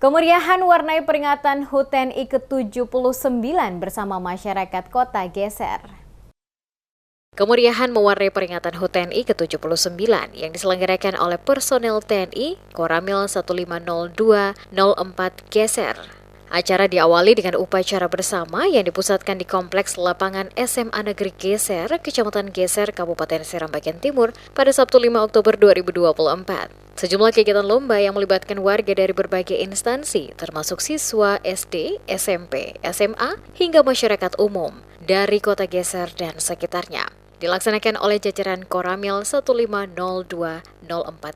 Kemeriahan warnai peringatan HUT TNI ke-79 bersama masyarakat Kota Geser. Kemeriahan mewarnai peringatan HUT TNI ke-79 yang diselenggarakan oleh personel TNI Koramil 150204 Geser. Acara diawali dengan upacara bersama yang dipusatkan di Kompleks Lapangan SMA Negeri Geser, Kecamatan Geser, Kabupaten Seram bagian Timur pada Sabtu 5 Oktober 2024. Sejumlah kegiatan lomba yang melibatkan warga dari berbagai instansi, termasuk siswa SD, SMP, SMA, hingga masyarakat umum dari Kota Geser dan sekitarnya, dilaksanakan oleh jajaran Koramil 150204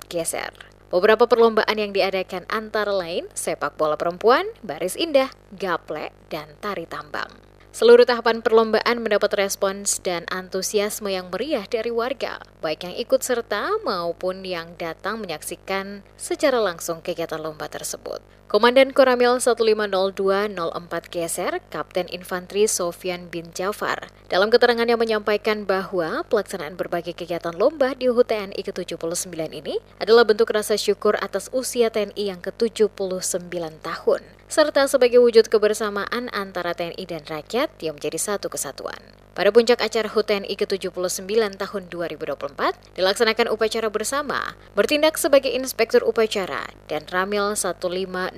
Geser. Beberapa perlombaan yang diadakan antara lain sepak bola perempuan, baris indah, gaplek, dan tari tambang. Seluruh tahapan perlombaan mendapat respons dan antusiasme yang meriah dari warga, baik yang ikut serta maupun yang datang menyaksikan secara langsung kegiatan lomba tersebut. Komandan Koramil 150204 Geser, Kapten Infanteri Sofyan bin Jafar, dalam keterangannya menyampaikan bahwa pelaksanaan berbagai kegiatan lomba di HUT TNI ke-79 ini adalah bentuk rasa syukur atas usia TNI yang ke-79 tahun, serta sebagai wujud kebersamaan antara TNI dan rakyat yang menjadi satu kesatuan. Pada puncak acara HUT TNI ke-79 tahun 2024, dilaksanakan upacara bersama, bertindak sebagai inspektur upacara, dan Ramil 150204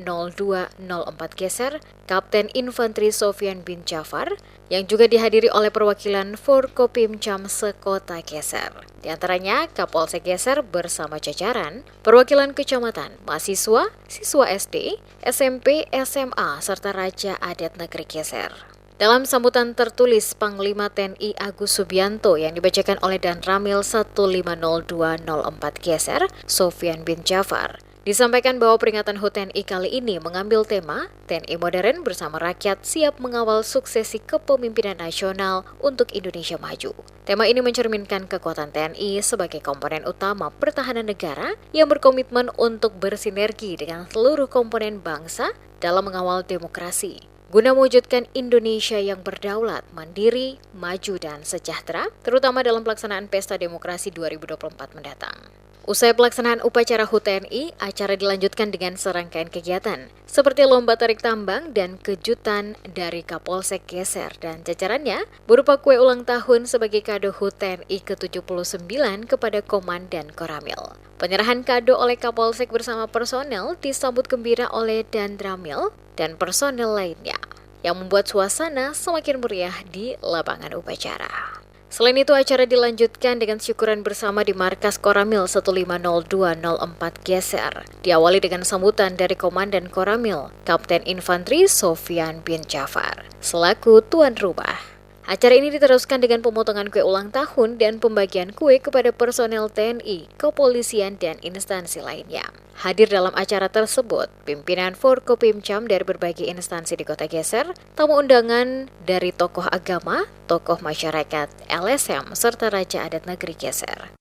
Geser, Kapten Infanteri Sofyan bin Jafar, yang juga dihadiri oleh perwakilan Forkopimcam sekota Geser. Di antaranya Kapolsek Geser bersama jajaran, perwakilan kecamatan, mahasiswa, siswa SD, SMP, SMA, serta Raja Adat Negeri Geser. Dalam sambutan tertulis Panglima TNI Agus Subianto yang dibacakan oleh Dan Ramil 150204 Geser, Sofyan bin Jafar, disampaikan bahwa peringatan HUT TNI kali ini mengambil tema TNI modern bersama rakyat siap mengawal suksesi kepemimpinan nasional untuk Indonesia maju. Tema ini mencerminkan kekuatan TNI sebagai komponen utama pertahanan negara yang berkomitmen untuk bersinergi dengan seluruh komponen bangsa dalam mengawal demokrasi, guna mewujudkan Indonesia yang berdaulat, mandiri, maju, dan sejahtera, terutama dalam pelaksanaan Pesta Demokrasi 2024 mendatang. Usai pelaksanaan upacara HUT TNI, acara dilanjutkan dengan serangkaian kegiatan, seperti lomba tarik tambang dan kejutan dari Kapolsek Geser dan jajarannya, berupa kue ulang tahun sebagai kado HUT TNI ke-79 kepada Komandan Koramil. Penyerahan kado oleh Kapolsek bersama personel disambut gembira oleh Dan Ramil dan personel lainnya, yang membuat suasana semakin meriah di lapangan upacara. Selain itu, acara dilanjutkan dengan syukuran bersama di Markas Koramil 150204 Geser. Diawali dengan sambutan dari Komandan Koramil, Kapten Infanteri Sofyan bin Jafar, selaku tuan rumah. Acara ini diteruskan dengan pemotongan kue ulang tahun dan pembagian kue kepada personel TNI, kepolisian, dan instansi lainnya. Hadir dalam acara tersebut, pimpinan Forkopimcam dari berbagai instansi di Kota Geser, tamu undangan dari tokoh agama, tokoh masyarakat, LSM, serta Raja Adat Negeri Geser.